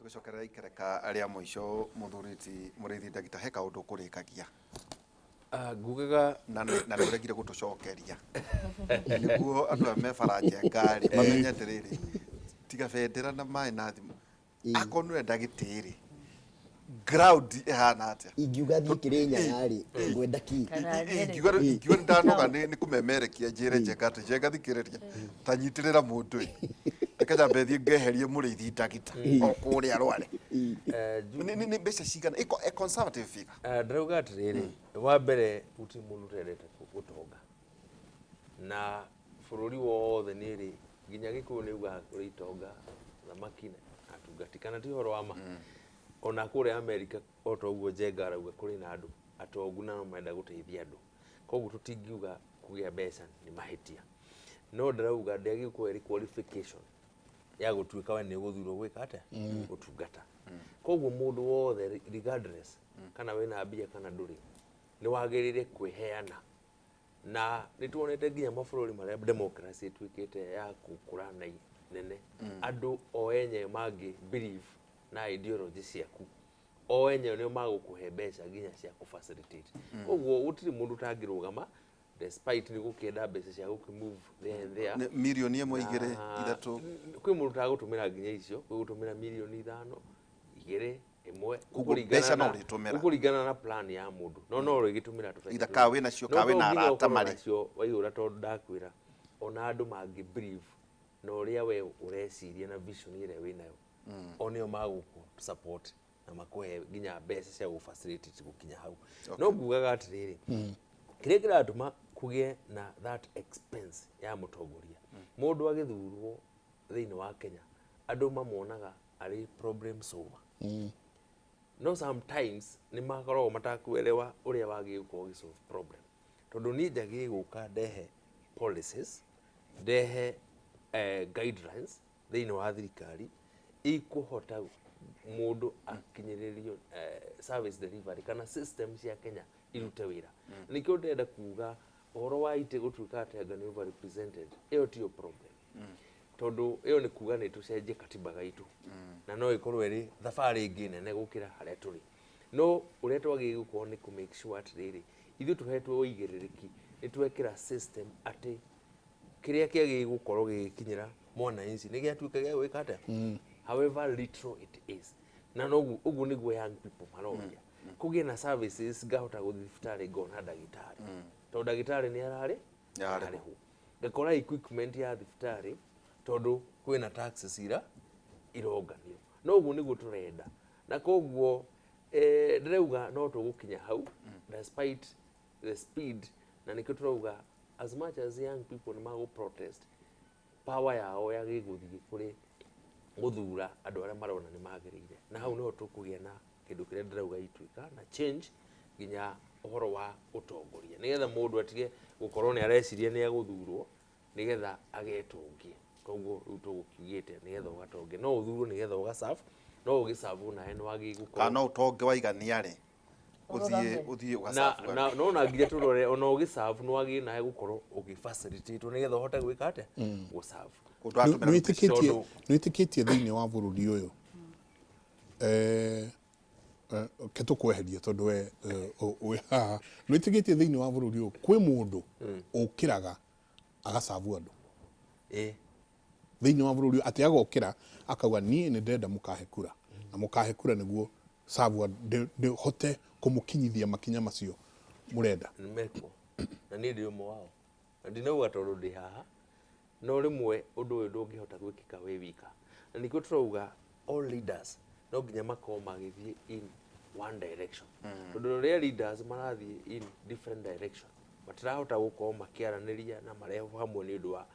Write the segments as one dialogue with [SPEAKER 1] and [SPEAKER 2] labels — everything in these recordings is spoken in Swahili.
[SPEAKER 1] Tucokerera ikereka aria muico muthuriti murithi ndagita he kaundu kurikagia
[SPEAKER 2] ngugaga
[SPEAKER 1] na niregire gutucokeria niguo andu me faranje ngari mamenye atiriri tiga bendera na mai na thimu akonwe ndagitiri ground ehana atia
[SPEAKER 3] ingiuga thikire nyarari ngwenda ki
[SPEAKER 1] ingiuga ndanoga ni kumemerekia njire njengate njenga thikiriria tanyitirira mundu rekaja mbethi ngeherie murithi ndagita o kuria arware ni mbeca cigana iko conservative figure
[SPEAKER 2] ndauga atiriri wa mbere uti mundu terete gutonga na bũrũri wothe nĩrĩ nginya gĩkũyũ nĩugaga kũrĩ itonga thamaki atungati kana ti horo wa ma ona kũrĩ Amerika o ta ũguo Njenga arauga kũrĩ na andũ atongu na menda gũteithia andũ koguo tũtingiuga kũgĩa mbeca nĩ mahĩtia no ndĩrauga ndĩagĩkũrĩ qualification ya gũtuĩka we nĩ gũthurwo gwĩka atĩa gũtungata koguo mũndũ wothe regardless kana wĩna mbia kana ndũrĩ nĩ wagĩrĩire kwĩheana na nituonete nginya mabũrũri marĩa democracy ĩtuĩkĩte ya gũkũra na nene andũ o enye mangĩ believe na ideology ciaku o enye nĩo magũkũhe mbeca nginya cia kũ-facilitate ũguo gũtirĩ mũndũ ũtangĩrũgama despite nĩ gũkĩenda mbeca cia gũkĩmove there
[SPEAKER 1] mirioni ĩmwe igĩrĩ ithatũ
[SPEAKER 2] kwĩ mũndũ ũtagũtũmĩra nginya icio kwĩ gũtũmĩra mirioni 5 2 1 kũringana na plan ya mũndũ no rĩgĩtũmĩra
[SPEAKER 1] itha ka wĩna cio ka wĩna arata marĩ
[SPEAKER 2] cio waihũra tondũ ndakwĩra ona andũ mangĩ believe na ũrĩa we ũreciria na vision ĩrĩa wĩnayo o nĩo magũkũ support na makũhe nginya mbeca cia gũ-facilitate gũkinya hau no ngugaga atĩrĩrĩ kĩrĩa kĩratũma kũgĩe na that expense ya mũtongoria mũndũ agĩthurwo thĩinĩ wa Kenya andũ mamonaga arĩ problem solver no sometimes ni makoragwo matakwelewa uria wagi gukorwo solve problem tondu ni njagi guka ndehe policies ndehe guidelines thiini wa thirikari ikuhota mundu akinyiririo service delivery kana system cia Kenya irute wira nikio ndenda kuga uhoro wa ite gutuika atenga ni over represented iyo tio problem tondu iyo ni kuga ni tucenjie katiba gaitu na no ikorwo iri thabarĩ ingĩ nene gũkĩra harĩa tũrĩ no ũrĩa twagĩrĩirwo gũkorwo nĩ kũ make sure atĩrĩrĩ ithuĩ tũhetwo ũigĩrĩrĩki nĩ twekĩra system atĩ kĩrĩa kĩagĩrĩirwo gũkorwo gĩgĩkinyĩra mwananchi nĩ gĩatuĩka gĩa gwĩka atĩa however little it is na no ũguo nĩguo young people maroria kũgĩe na services ngahota gũthiĩ thibitarĩ ngona ndagĩtarĩ tondũ ndagĩtarĩ nĩ ararĩhwo ngakora equipment ya thibitarĩ tondu kwina taxes ironganio no uguo niguo turenda na koguo ndirauga no tugukinya hau despite the speed na nikio turauga as much as young people ni mago protest power yao ya giguthii kuri guthura andu aria marona ni magirire na hau no tukugia na kindu kiria ndirauga ituika na change nginya uhoro wa utongoria nigetha mundu atige gukorwo ni areciria ni aguthurwo nigetha agetungie koguo tugukigite nigetha ugatonge no uthurwo nigetha ugaserve no ugiserve na eno wagi gukorwo
[SPEAKER 1] kana utonge waigania ri uthie ugaserve
[SPEAKER 2] no na nginya turore ona ugiserve no wagi na gukorwo ugifacilitate nigetha uhote gwika ate guserve
[SPEAKER 4] nitikitie thiini wa bũrũri ũyũ ketukweheria tondu we haha nitikitie thiini wa bũrũri ũyũ kwĩ mũndũ ũkiraga agaserve andu thiini wa bũrũri ati agokira akauga nie ni ndenda mukahe kura na mukahe kura niguo serve de hote kumukinyithia makinya macio murenda
[SPEAKER 2] nimeko na ni ndio wao na ndinauga tondu ndi haha no rimwe undu uyu ndungihota gwikika wi wika na nikio turauga all leaders no nginya makorwo magithie in one direction tondu ria leaders marathie in different direction matirahota gukorwo makiaraniria na mareho hamwe ni undu wa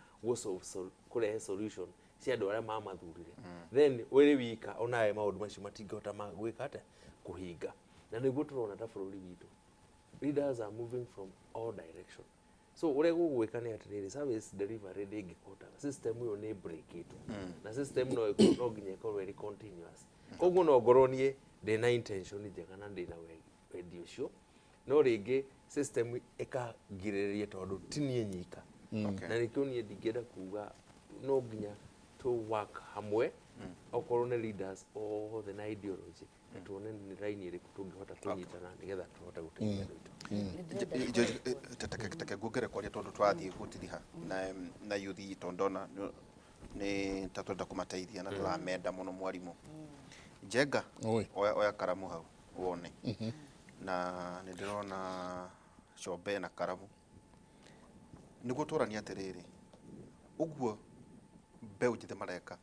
[SPEAKER 2] kurehe solution cia andu aria mamathurire then wiri wika onaye maundu macio matingihota gwika ate kuhinga na niguo turona ta bũrũri witũ leaders are moving from all direction so uria gugwika ni atiriri service delivery ndingikota system iyo ni breakitwo na system no nginya ikorwo iri continuous koguo no ngorwo nie ndina intention njega na ndina wendi ucio no ringi system ikagirĩrĩria tondu tinie nyika na nikio nie ndingĩenda kuga no nginya to work hamwe okorwo nĩ leaders othe na ideology tuone nĩ raini ĩrĩkũ tũngĩhota kũnyitana nĩgetha tũhote gũteithia andũ aitũ.
[SPEAKER 1] Take nguongere kwaria tondu twathie gutiriha na yuthi tondona ni tatwenda kumateithia na turamenda muno mwarimu Njenga oya karamu hau wone na ni ndirona Cobe na karamu niguo turania atiriri uguo mbeu njithe mareka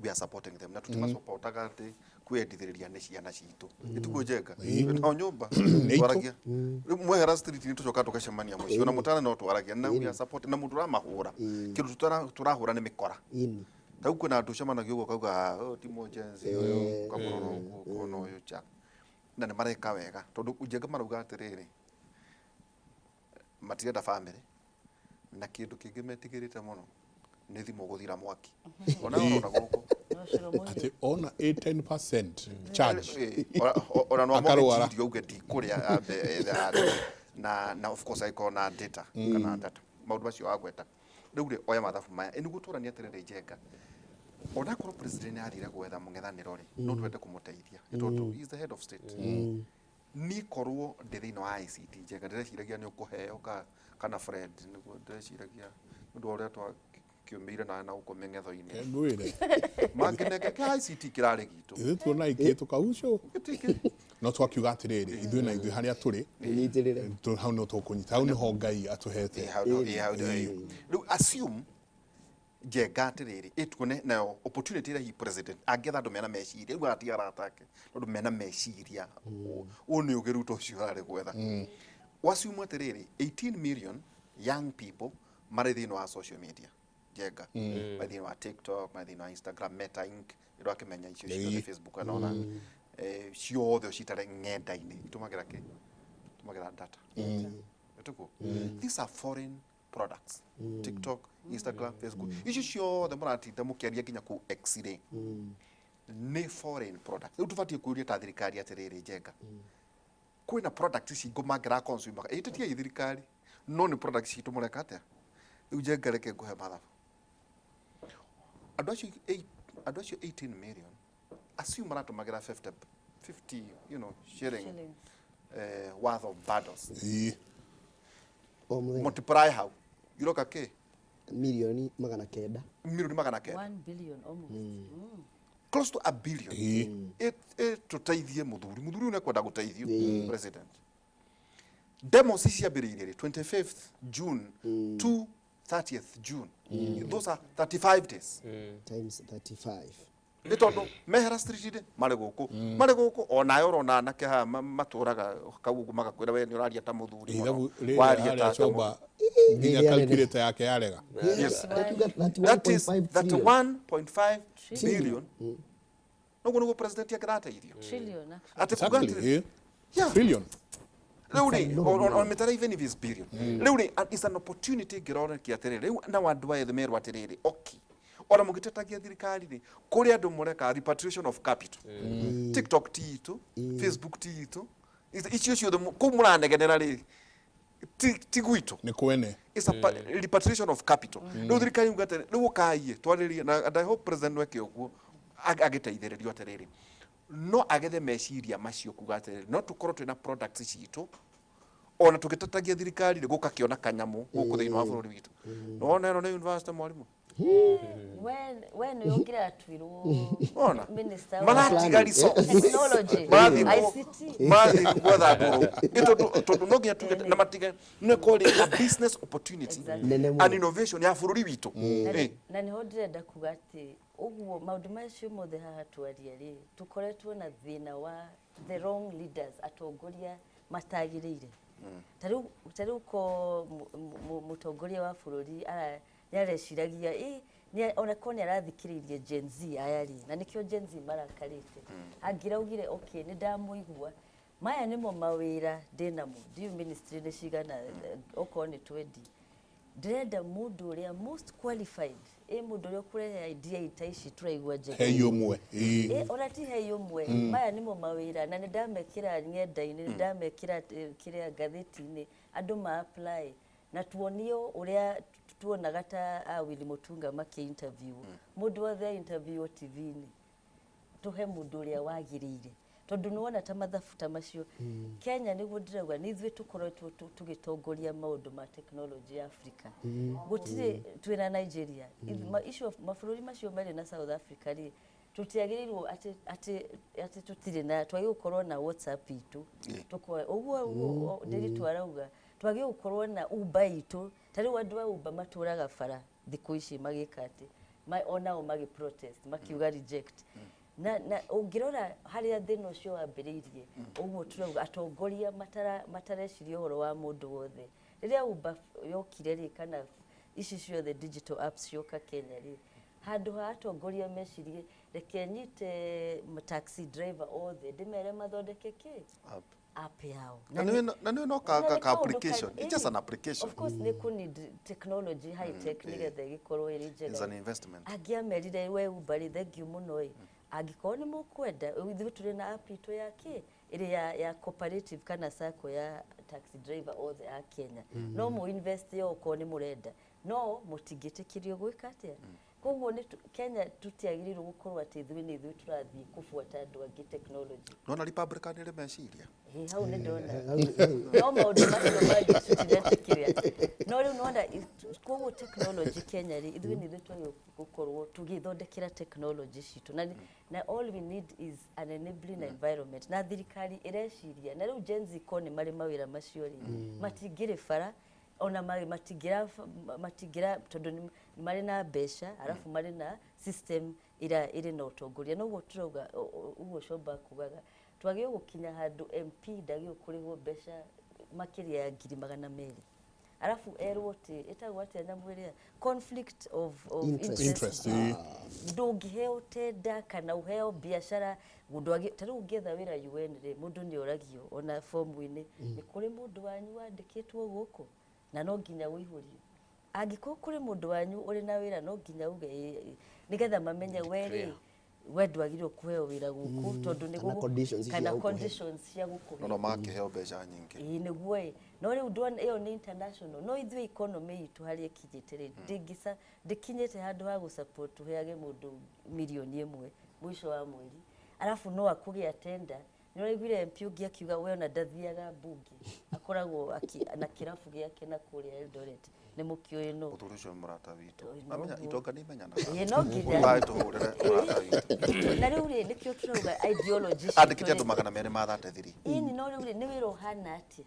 [SPEAKER 1] we are supporting them na tutima supportaga ati kwendithiriria ni ciana citu ituguo Njenga na nyumba twaragia mwehera street ni tucoka tukacemania mucio na mutana no twaragia na we are supporting na mundu ramahura kindu turahura ni mikora tau kuna andu cemanagia uguo kauga ti mojenzi uyu kamuroro kono uyu cha na ni mareka wega tondu Njenga marauga atiriri matirenda family na kindu kingi metigirite muno ni thimu guthira mwaki ona ona guku
[SPEAKER 4] ati ona 10% charge
[SPEAKER 1] ona no amwe uge di kuria na of course iko na data kana data maundu macio agweta riu ri oya mathabu maya ni guturania atiriri Njenga ona korwo president athire gwetha mung'ethaniro ri no twende kumuteithia tondu he is the head of state ni korwo ndithino wa ICT Njenga ndireciragia ni ukuheo kana Fred niguo ndireciragia ndu uria twa kiumire na ukomeng'etho-ini
[SPEAKER 4] ngwire
[SPEAKER 1] makineke ka ICT kirari gitu
[SPEAKER 4] tuona ikitu kaucio no twakiuga atiriri ithuĩ na ithuĩ harĩa tũrĩ
[SPEAKER 3] Nyitirire.
[SPEAKER 4] hau no tũkũnyita hau nĩho Ngai atũhete
[SPEAKER 1] riu assume Njenga atiriri ituone nayo opportunity ira hi president angetha andu mena meciria riu ati aratake andu mena meciria uni ugiruta ucio ari gwetha wasiumu atiriri 18 million young people mari thĩinĩ wa social media Njenga mari thĩinĩ wa TikTok mari thĩinĩ wa Instagram Meta Inc iro akimenya icio cio Facebook na ona ciothe citare ng'enda-inĩ itumagira ki tumagira data tuko these are foreign products TikTok Instagram Facebook icio ciothe muratinda mukiaria kinya ku X-ray ni foreign product riu tubatie kuria ta thirikari atiriri Njenga kwina products ici ngomangira consumer ititie thirikari no ni products citu mureka atia riu Njenga reke nguhe mathabu andu acio 18 million assume maratumagira 50 shilling worth of bundles multiply how iroka ke
[SPEAKER 3] Milioni 900.
[SPEAKER 1] milioni 900
[SPEAKER 5] 1 billion almost
[SPEAKER 1] close to a billion tuteithie muthuri une kwenda guteithio president demos ciambiriire 25th June to 30th June those are 35 days
[SPEAKER 3] Times 35.
[SPEAKER 1] ni tondu mehera street mari guku onayo rona anake ha maturaga kaugu magakwira we ni uraria ta muthuri
[SPEAKER 4] waria ta coba nginya calculator yake yarega
[SPEAKER 1] yes that is 1.5 billion no go president yake rateithio
[SPEAKER 5] trillion
[SPEAKER 1] ati
[SPEAKER 4] exactly
[SPEAKER 1] yeah
[SPEAKER 4] trillion
[SPEAKER 1] Leuri on metara even if it's billion leuri is an opportunity girona kiaterere na wandu wa ethmeru aterere okay ora mugitetagia thirikari ni kuri andu mureka repatriation of capital TikTok titu Facebook titu icio ciothe ku muranegenera ri ti gwitu
[SPEAKER 4] ni kwene
[SPEAKER 1] is a repatriation of capital no thirikari ngate riu kaie twaririe na and I hope president weke uguo agiteithĩrĩrio atiriri no agethe meciria macio kuga atiriri no tukorwo twina products citu ona tugitetagia thirikari ri guka kiona kanyamu guku thĩinĩ wa bũrũri witu no ona ĩno nĩ university mwarimu
[SPEAKER 5] when you get to minister
[SPEAKER 1] manatiga resource
[SPEAKER 5] technology ICT
[SPEAKER 1] mathi gwetha ndũrũ tondu no nginya tuge na matiga no call it a business opportunity and innovation ya bũrũri witu
[SPEAKER 5] na niho ndirenda kuga ati uguo maundu macio mothe haha twaria ri tukoretwo na thina wa the wrong leaders atongoria matagiriire tariu ko mutongoria wa bũrũri yareciragia ona kone arathikiririe Gen Z ayari na nikio Gen Z marakarite angiraugire okay ni ndamuigua maya nimo mawira ndinamo ndiu ministry ni cigana okone 20 ndĩrenda mũndũ ũrĩa most qualified mũndũ ũrĩa ũkũrehe idea itaici tũraigua Njenga
[SPEAKER 4] heyo mwe
[SPEAKER 5] ona ti heyo mwe maya nimo mawira na nĩ ndamekĩra ng'enda-inĩ nĩ ndamekĩra kĩrĩa ngathĩti-inĩ andũ ma apply na tuonio ũrĩa tuonaga ta Willy Mutunga maki interview mũndũ wothe interview TV-inĩ tuhe mundu uria wagiriire tondu nuona ta mathabuta macio Kenya niguo ndirauga ni ithuĩ tukoretwo tugitongoria maundu ma technology Africa gutire twina Nigeria icio mabũrũri macio mari na South Africa ri tutiagiriirwo ati tutire na twagi gukorwo na WhatsApp itu tukwa uguo Ndereti arauga twagi gukorwo na Uber itu tari andu a Uber maturaga bara thiku ici magikati onao magi protest makiuga reject na ungirora harĩa thĩna ũcio wambĩrĩirie ũguo turauga atongoria matareciria ũhoro wa mũndũ wothe rĩrĩa Uber yokire rĩ kana ici ciothe digital apps cioka Kenya rĩ handũ ha atongoria mecirie reke nyite taxi driver othe ndĩmere mathondeke app yao
[SPEAKER 1] na no ka application, it's just an application.
[SPEAKER 5] Of course they could need technology high tech nigetha gikorwo iri njega.
[SPEAKER 1] It's an investment.
[SPEAKER 5] Agiamerire we Uber thengiu muno agikorwo ni mukwenda ithuĩ tũrĩ na app itu yake iri ya cooperative kana sacco ya taxi driver othe a Kenya no mu invest yo ko ni murenda no mutingĩtĩkĩrio gwĩka atĩa koguo ni Kenya tutiagĩrĩirwo gũkorwo atĩ ithuĩ tũrathiĩ kũbuata andũ angĩ technology
[SPEAKER 1] no na Republican nĩ meciria
[SPEAKER 5] hau nĩ ndona no maũndũ macio mangĩ tũtiretĩkĩria no rĩu nona koguo technology Kenya rĩ ithuĩ twagĩrĩirwo gũkorwo tũgĩthondekera technology citũ na all we need is an enabling environment na thirikari ireciria na rĩu Gen Z ko nĩ marĩ mawĩra macio rĩ matingĩrĩ bara ona matigira tondu ni mari na mbeca arafu mari na system iri na utongoria noguo turauga uguo Shomba kugaga twagĩrĩirwo gukinya handu MP ndagĩrĩirwo kurĩhwo mbeca makiria ya 200,000 arafu erwo ti etagwo atia nyamwĩrĩa conflict of interest ndũngĩheo tenda kana uheo biashara mundu tarĩu ũngĩetha wĩra UN rĩ mundu nĩ oragio ona form-inĩ nĩ kũrĩ mundu wanyu wandĩkĩtwo gũkũ na no nginya wĩihũrio angĩkorwo kũrĩ mundu wanyu uri na wĩra no nginya uge nigetha mamenye weri we ndwagĩrĩirwo kũheo wĩra gũkũ tondu nĩ kana conditions cia gũkũhe
[SPEAKER 1] no makĩheo mbeca nyingĩ
[SPEAKER 5] nĩguo no rĩu ndona ĩyo nĩ international no ithuĩ economy itu harĩa ĩkinyĩte rĩ ndĩkinyĩte handũ ha gũsupport tuheage mũndũ milioni 1 mwisho wa mweri arafu no akũgĩa tender nĩ ũraiguire MP ũngĩ akiuga we ona ndathiaga mbunge akoragwo na kĩrabu gĩake na kũrĩa Eldoret nĩ mũkĩũĩ no
[SPEAKER 1] ũtũrũ ũcio mũrata witũ amenya itonga nĩ imenyanaga
[SPEAKER 5] no nginya
[SPEAKER 1] tũhũrĩre mũrata witũ
[SPEAKER 5] na rĩu rĩ nĩkĩo turauga ideology
[SPEAKER 1] andĩkĩte andũ 200 mathatethiri
[SPEAKER 5] ĩni no rĩu rĩ nĩ wĩra ũhana atĩa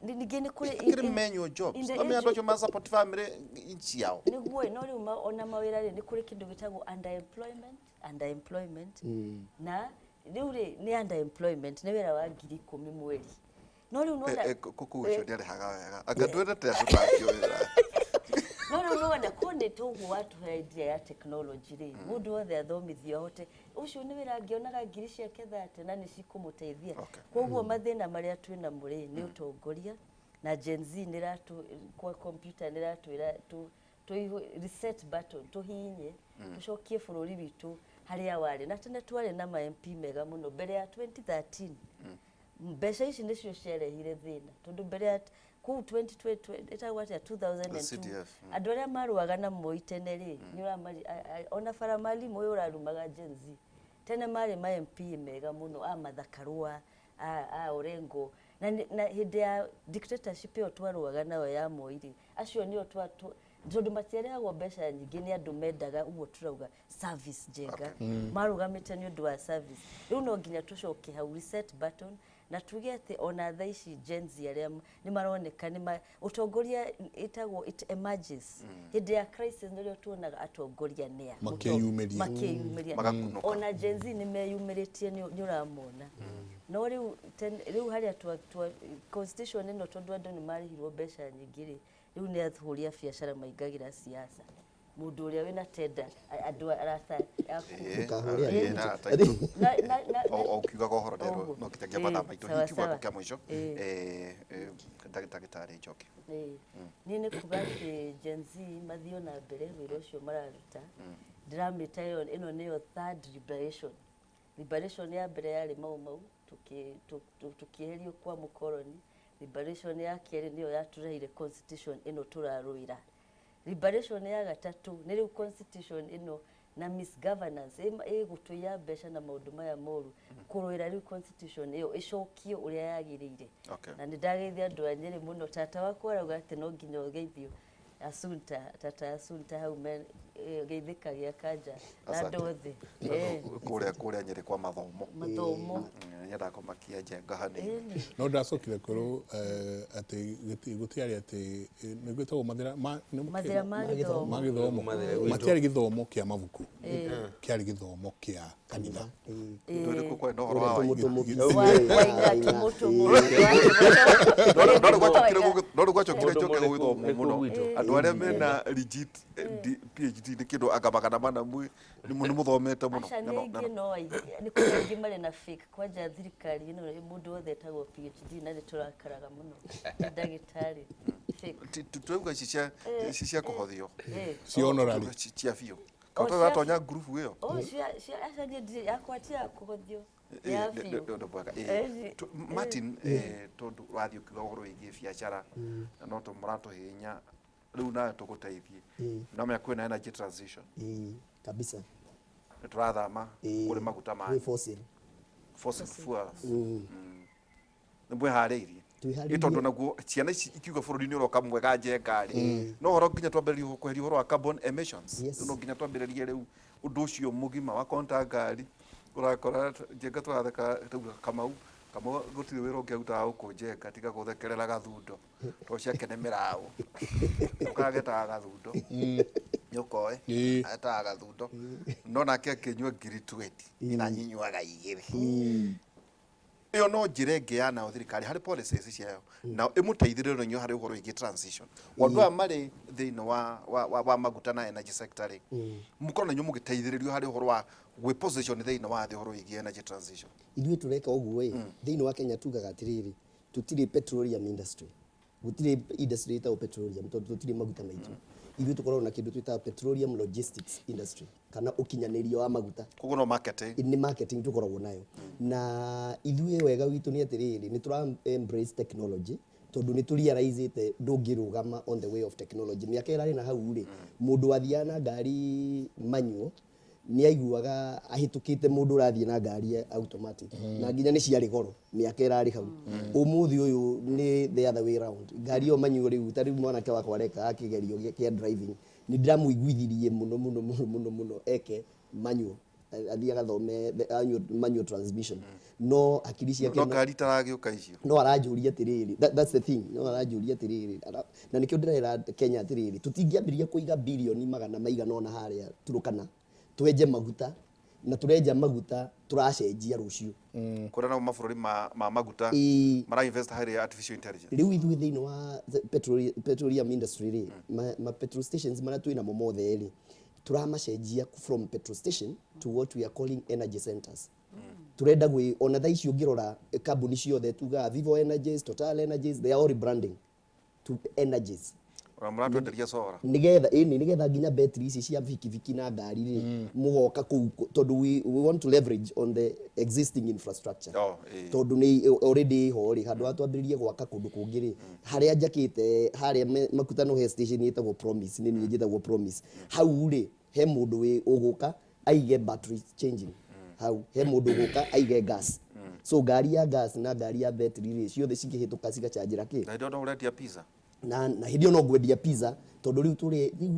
[SPEAKER 5] ningĩ nĩ
[SPEAKER 1] kũrĩ manual jobs amenya andũ acio ma support family inchi yao
[SPEAKER 5] nĩguo no rĩu ona mawĩra rĩ nĩ kũrĩ kĩndũ gĩtagwo underemployment na rĩu rĩ nĩ underemployment nĩ wĩra wa 10,000 mweri no rĩu no
[SPEAKER 1] kuku ucio nĩ arehaga wega anga twendete andũ takio wĩra
[SPEAKER 5] no rĩu no na konde toguo watu he idea ya technology rĩ mũndũ wothe athomithio hote ucio nĩ wĩra angĩonaga ngiri ciake 30 na nĩ cikũmũteithia koguo mathĩna marĩa twĩna mũrĩ nĩ ũtongoria na Gen Z kwa computer nĩratwĩra tu reset button tuhinye tucokie bũrũri witũ harĩa warĩ na tene twarĩ na ma MP mega mũno mbere ya 2013 mbeca ici nĩcio ciarehire thĩna tondu mbere ya kuu 2020 etagwo atia 2002 andũ arĩa marũaga na Moi tene rĩ ona bara mali Moi ũrarumaga Gen Z tene marĩ ma MP mega mũno a mathakarũa a Orengo na hĩndĩ ya dictatorship ĩyo twarũaga nayo ya Moi rĩ acio nĩo tondu matiarehagwo mbeca nyingĩ nĩ andũ mendaga uguo turauga service njega marũgamĩte nĩ ũndũ wa service rĩu no nginya tucoke hau reset button na tuge atĩ ona thaa ici Gen Z arĩa nĩ maroneka ũtongoria itagwo it emerges hĩndĩ ya crisis nĩrĩo tuonaga atongoria nĩa makĩyumĩria ona Gen Z nĩ meyumĩrĩtie nĩ ũramona no rĩu harĩa constitution ĩno tondu andũ nĩ marĩhirwo mbeca nyingĩ rĩ rĩu nĩ ahũria biacara maingagĩra siasa mundu ũrĩa wĩna tenda andũ arata
[SPEAKER 1] o kiuga gohoro ndero no kitagia mathaa maitũ hihi kiuga kĩa mũico ndagĩtarĩ Njoki
[SPEAKER 5] niĩ nĩ kuga atĩ Gen Z mathiĩ na mbere wĩra ũcio mararuta ndĩramĩta ĩno nĩyo third liberation ya mbere yarĩ mau tukĩeherio kwa mũkoroni liberation ya kerĩ nĩyo yatureheire constitution ĩno turarũĩra liberation ya gatatũ nĩ rĩu constitution ĩno na misgovernance ĩgũtũia mbeca na maũndũ maya moru kũrũĩra rĩu constitution ĩyo ĩcokio ũrĩa yagĩrĩire na nĩ ndageithia andũ a Nyĩrĩ mũno tata wakwa arauga atĩ no nginya ũgeithio tata Asunta hau geithĩkagia kanja na andũ othe
[SPEAKER 1] kũrĩa Nyĩrĩ kwa mathomo nyenda kũmakia njenga hanini
[SPEAKER 4] no ndacokire kũrũ atĩ gũtiarĩ atĩ nĩ gwĩtagwo mathĩra ma gĩthomo matiarĩ gĩthomo kĩa mabuku kĩarĩ gĩthomo kĩa kanitha
[SPEAKER 1] ndũrĩ kũkwa no horo wa no gwacokire njoke gwĩthomwo mũno andũ arĩa mena legit PhD nĩ kĩndũ agamagana mana nĩ mũthomete mũno
[SPEAKER 5] nĩ kũrĩa angĩ marĩ na fake kwanja thirikari ĩno mũndũ wothe etagwo PhD na nĩ tũrakaraga mũno ndagĩtarĩ
[SPEAKER 1] tuauga ici cia kũhothio
[SPEAKER 4] cia honorary
[SPEAKER 1] cia biũ kaũtũ gatonya group ĩyo
[SPEAKER 5] yakwa ti ya kũhothio
[SPEAKER 1] Martin tondu wathi ukiuga ũhoro wĩgiĩ biacara na no tũmũratũhinya rĩu nawe tũgũteithie no menya kwĩna energy transition
[SPEAKER 3] kabisa
[SPEAKER 1] nĩ tũrathama kũrĩ maguta ma fossil fuels nĩ mwĩharĩirie ĩtondũ naguo ciana ici ikiuga bũrũri-inĩ ũroka mwega njenga-rĩ no horo nginya twambĩrĩrie kweheria ũhoro wa carbon emissions no nginya twambĩrĩrie rĩu ũndũ ũcio mũgima wa konta ngari urakora njenga tũratheka tauga Kamau gũtirĩ wĩra ũngĩaruta gũkũnjenga tiga gũthekerera gathundo to ciakene mĩraũ ũkagetaga gathundo nĩũkoĩ agetaga gathundo no nake akĩnyua ngiri 20 ina nyinyuaga igĩrĩ ĩyo no njĩra ĩngĩ ya nayo thirikari harĩ policies ciayo na ĩmũteithĩrĩrio harĩ ũhoro wĩgiĩ transition andũ aya marĩ thĩinĩ wa maguta na energy sector rĩ mũkorwo na inyuĩ mũgĩteithĩrĩrio harĩ ũhoro wa gwĩ position thĩinĩ wa thĩ ũhoro wĩgiĩ energy transition
[SPEAKER 3] ithuĩ tũreka ũguo thĩinĩ wa Kenya tugaga atĩrĩrĩ tũtirĩ petroleum industry gũtirĩ industry ĩtagwo petroleum tondũ tũtirĩ maguta maitũ ithuĩ tũkoragwo na kĩndũ twĩtaga petroleum logistics industry kana ũkinyanĩria wa maguta
[SPEAKER 1] koguo no marketing
[SPEAKER 3] nĩ marketing tũkoragwo nayo na ithuĩ wega witũ nĩ atĩrĩrĩ nĩ tũra embrace technology tondũ nĩ tũrealize ndũngĩrũgama on the way of technology mĩaka ĩrarĩ na hau rĩ mũndũ wathiaga na ngari manual nĩ aiguaga ahĩtũkĩte mũndũ ũrathiĩ na ngari automatic na nginya nĩ ciarĩ goro mĩaka ĩrarĩ hau ũmũthĩ ũyũ nĩ the other way round ngari ĩyo manual rĩu ta rĩu mwanake wakwa areka akĩgerio kĩa driving nĩ ndĩramũiguithirie mũno eke manual athiaga thome manual transmission no akiri ciake
[SPEAKER 1] no ngari taragĩũka icio
[SPEAKER 3] no aranjũria atĩrĩrĩ that's the thing no aranjũria atĩrĩrĩ na nĩkĩo ndĩrera Kenya atĩrĩrĩ tũtingĩambĩrĩria kũiga bilioni magana maigana ona harĩa Turukana twenje maguta na tũrenja maguta tũracenjia rũciũ
[SPEAKER 1] kũrĩa na mabũrũri ma maguta mara invest harĩ artificial intelligence
[SPEAKER 3] rĩu ithuĩ thĩinĩ wa petroleum industry rĩ ma petrol stations marĩa twĩna mo mothe rĩ turamacenjia from petrol station to what we are calling energy centers turenda gwĩ ona thaa ici ũngĩrora kambuni ciothe tuga Vivo Energies, Total Energies, they are all rebranding to energies
[SPEAKER 1] mũratwenderia solar
[SPEAKER 3] nigetha nginya battery ici cia vikiviki na ngari rĩ mũgoka kũu tondũ we want to leverage on the existing infrastructure tondũ nĩ already ho rĩ handũ atwambĩrĩrie gwaka kũndũ kũngĩ rĩ harĩa njakĩte harĩa makuta no he station ĩtagwo Promise nĩ niĩ njĩtagwo Promise hau rĩ he mũndũ wĩ ũgũka aige battery changing hau he mũndũ ũgũka aige gas so ngari ya gas na ngari ya battery rĩ ciothe cikĩhĩtũka cigachanjĩra kĩ
[SPEAKER 1] na ndio ũrendia pizza
[SPEAKER 3] na hĩndĩ no ngwendia pizza tondũ rĩu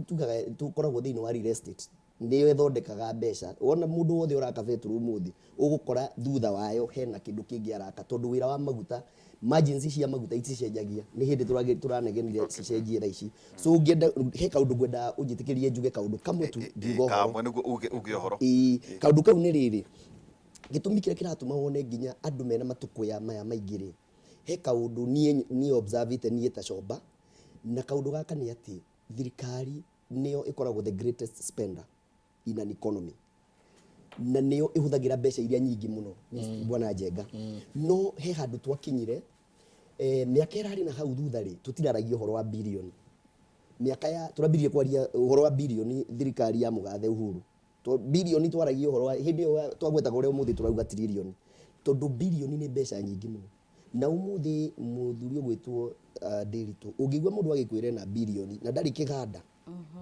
[SPEAKER 3] tugaga tũkoragwo thĩinĩ wa real estate nĩyo ĩthondekaga mbeca wona mũndũ wothe ũraka betũrũ ũmũthĩ ũgũkora thutha wayo hena kĩndũ kĩngĩ araka tondũ wĩra wa maguta margins cia maguta iticenjagia nĩ hĩndĩ tũranegenire cicenjie thaa ici so ũngĩenda he kaũndũ ngwenda ũnjĩtĩkĩrie njuge kaũndũ kamwe tu
[SPEAKER 1] kamwe nĩguo uge ũhoro
[SPEAKER 3] kaũndũ kau nĩ rĩrĩ gĩtũmi kĩrĩa kĩratũma wone nginya andũ mena matũkũ maya maingĩ rĩ he kaũndũ niĩ observate niĩ ta Coba na kaũndũ gaka nĩ atĩ thirikari nĩyo ĩkoragwo the greatest spender in an economy na nĩyo ĩhũthagĩra mbeca iria nyingĩ mũno bwana Njenga no he handũ twakinyire mĩaka ĩrarĩ na hau thutha rĩ tũtiraragia ũhoro wa bilioni mĩaka tũrambirie kwaria ũhoro wa bilioni thirikari ya mũgathe Uhuru bilioni twaragia ũhoro wa hĩndĩ ĩyo twagwetaga ũrĩa ũmũthĩ tũrauga trilioni tondũ bilioni nĩ mbeca nyingĩ mũno na ũmũthĩ mũthuri ũgwĩtwo Ndereti ũngĩigua mũndũ agĩkwĩra na bilioni na ndarĩ kĩganda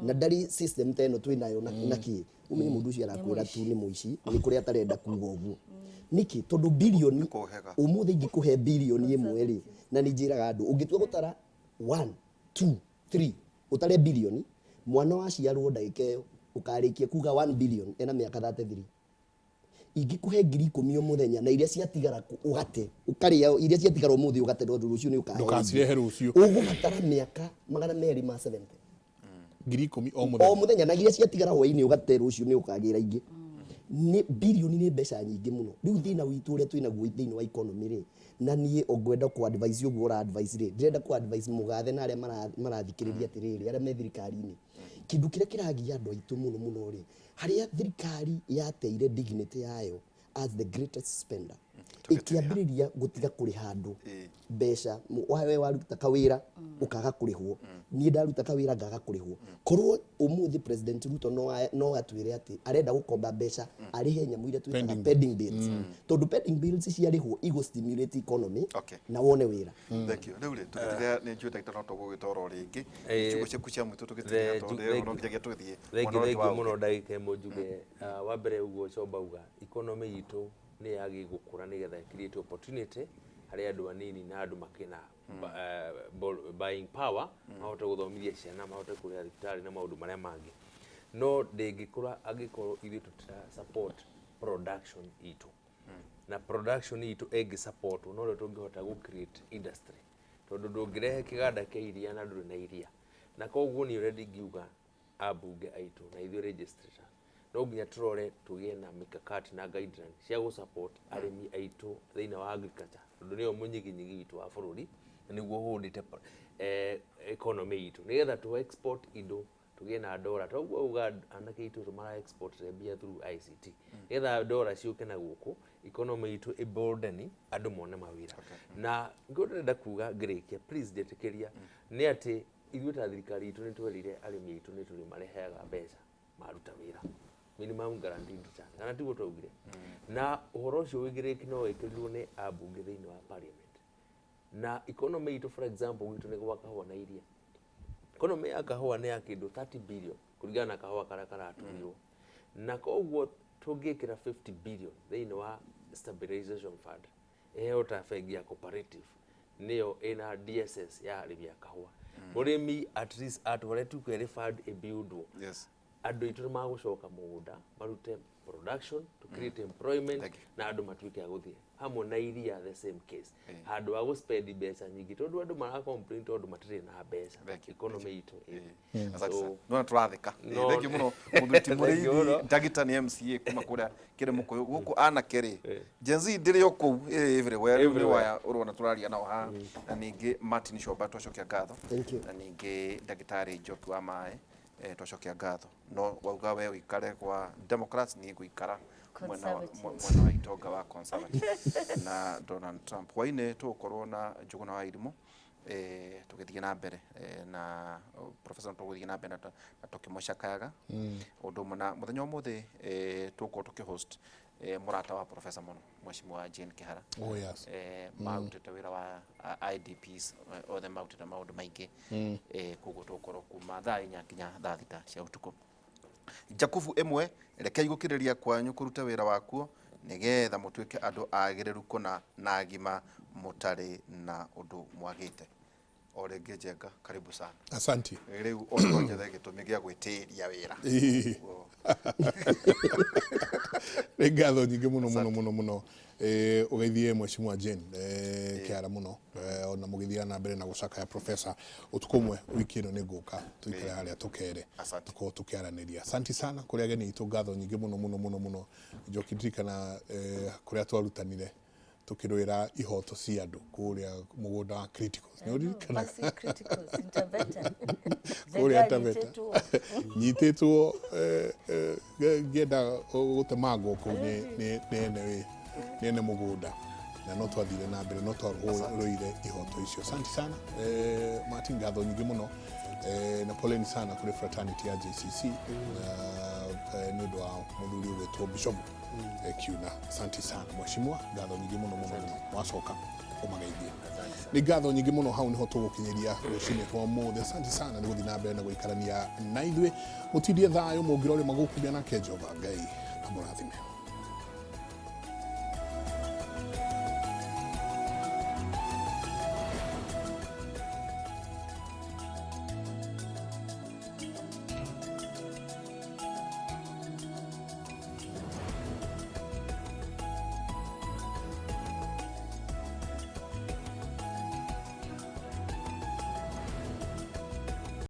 [SPEAKER 3] na ndarĩ system ta ĩno twĩnayo na kĩ umenye mundu ucio arakwira tu ni muici ni kuria atarenda kuga uguo niki tondu bilioni umuthi ingikuhe bilioni imwe ri na ni njiraga andu ungitua gutara 1 2 3 utare bilioni mwana waciarwo ndagika iyo ukarikia kuga 1 billion ena miaka 33 ingikuhe 10,000 muthenya na iria ciatigara ugate ukaria iria ciatigara umuthi ugate ndo rucio ni ukahe
[SPEAKER 4] ndukacirehe rucio
[SPEAKER 3] ugubatara miaka 270
[SPEAKER 4] 10,000
[SPEAKER 3] o muthenya na iria ciatigara hwaini ugate rucio ni ukagira ingi ni bilioni ni mbeca nyingi muno riu thina witu uria twina guo thini wa economy ri na nie ogwenda ku advise uguo ura advise ri ndirenda ku advise mugathe na aria marathikiriria atiriri aria me thirikari-ini kindu kiria kiragia andu aitu muno ri haria thirikari yateire dignity yayo as the greatest spender ikiambiriria gutiga kuri handu mbeca wawe waruta kawira ukaga kurihwo nie ndaruta kawira ngaga kurihwo korwo umuthi president Ruto no atwire ati arenda gukomba mbeca arihe nyamu iria twitaga pending bills tondu pending bills ciarihwo igo stimulate economy na wone wira
[SPEAKER 1] thank you riu ri tutire ni njuta itano to gugitoro ringi chugo ciaku cia mwitu tugitiria tondu no nginya tuthie
[SPEAKER 2] thengi muno ndagika imwe njuge wa mbere uguo coba uga economy yitu ni yagi gukura ni getha create opportunity hari andu anini na andu makina buying power mahote guthomithia ciana mahote kuria thibitari na maundu maria mangi no ndingikura agikorwo ithu tutira support production itu na production itu egi support no ndo tungihota gu create industry tondu ndungirehe kiganda kia iria na nduri na iria na koguo ni already ngiuga abunge aitu na ithu registrator no nginya turore tugie na mikakati na guidelines cia gu support arimi aitu thina wa agriculture tondu nio munyiginyigi witu wa bũrũri niguo hũndite economy itu nigetha tu export indo tugie na dollar toguo uga anake itu mara export mbia through ICT nigetha dollar ciuke na guku economy itu iboldeni andu mone mawira na ngorenda kuga ngirikia please ndetikiria ni ati ithuĩ ta thirikari itu ni twerire arimi itu ni turi marehaga mbeca maruta wira minimum guaranteed return kana tiguo twaugire na uhoro ucio wigiriki no wikirwo ni abunge thiini wa parliament na economy itu for example gitu ni gwa kahua na iria economy ya kahua ni ya kindu 30 billion kuringana na kahua kara karaturirwo na koguo tungikira 50 billion thiini wa stabilization fund eyo ta bengi ya cooperative niyo ina DSS ya arimi ya kahua murimi at least atware tu kwere fund ebuildwo
[SPEAKER 1] yes
[SPEAKER 2] andu itu magucoka mugunda marute production to create employment na andu matuike aguthie hamwe na iria the same case handu wa spend mbeca nyingi tondu andu mara complain tondu matire na mbeca economy itu
[SPEAKER 1] no turathika thengi muno muthuti muri ndagita ni MCA kuma kuria kire mukuyu guku ana keri jenzi ndiri yo ku everywhere urona turaria na ha na ningi Martin Shoba twacokia ngatho na ningi ndagitari Njoki wa Mae twacokia ngatho no wauga we wikare kwa Democrats ni guikara mwana wa itonga wa conservative na Donald Trump waine tukorwo na njuguna wa irimu tugithie na mbere na professor tugithie na mbere na tukimoshakayaga undu muna muthenya umuthi tuko tukihost murata wa professor muno mheshimiwa Jane Kihara mautete wira wa IDPs othe mautete maundu maingi kuguo tukorwo kuma thaa 4 nginya thaa 6 cia utuku Jakubu emwe reke igukiriria kwanyu kuruta wira wakuo nigetha mutuike andu agireru kuna na agima mutari na undu mwagite orenge Njenga karibu sana
[SPEAKER 4] asante
[SPEAKER 1] riu onje thege tumigia gwitiria wira
[SPEAKER 4] ngatho nyingi muno ugeithie mheshimiwa Jane kiara muno ona mugithia na mbere na gucaka ya professor utukumwe wiki ino niguka tuikare haria tukere tuko tukiaraniria asante sana kuri ageni itu ngatho nyingi muno Njoki ndirikana kuria twarutanire tukirwira ihoto cia andu kuria mugunda wa criticals ni uririkana
[SPEAKER 5] criticals intervention
[SPEAKER 4] kuria tabeta nyititwo ngenda gutemangwo ku nene mugunda na no twathire na mbere no twaruire ihoto icio asante sana Martin ngatho nyingi muno na poleni sana kuri fraternity ya JCC ni ndo muthuri wetwo Bishop Kiuna. Asante sana mheshimiwa, ngatho nyingi muno wacoka umageithie. Ni ngatho nyingi muno hau niho tugukinyiria rucini kwa mothe. Asante sana ni guthii na mbere na guikarania na ithuĩ, mutindie thayo mungirore magukumia na Jehova Ngai amurathime.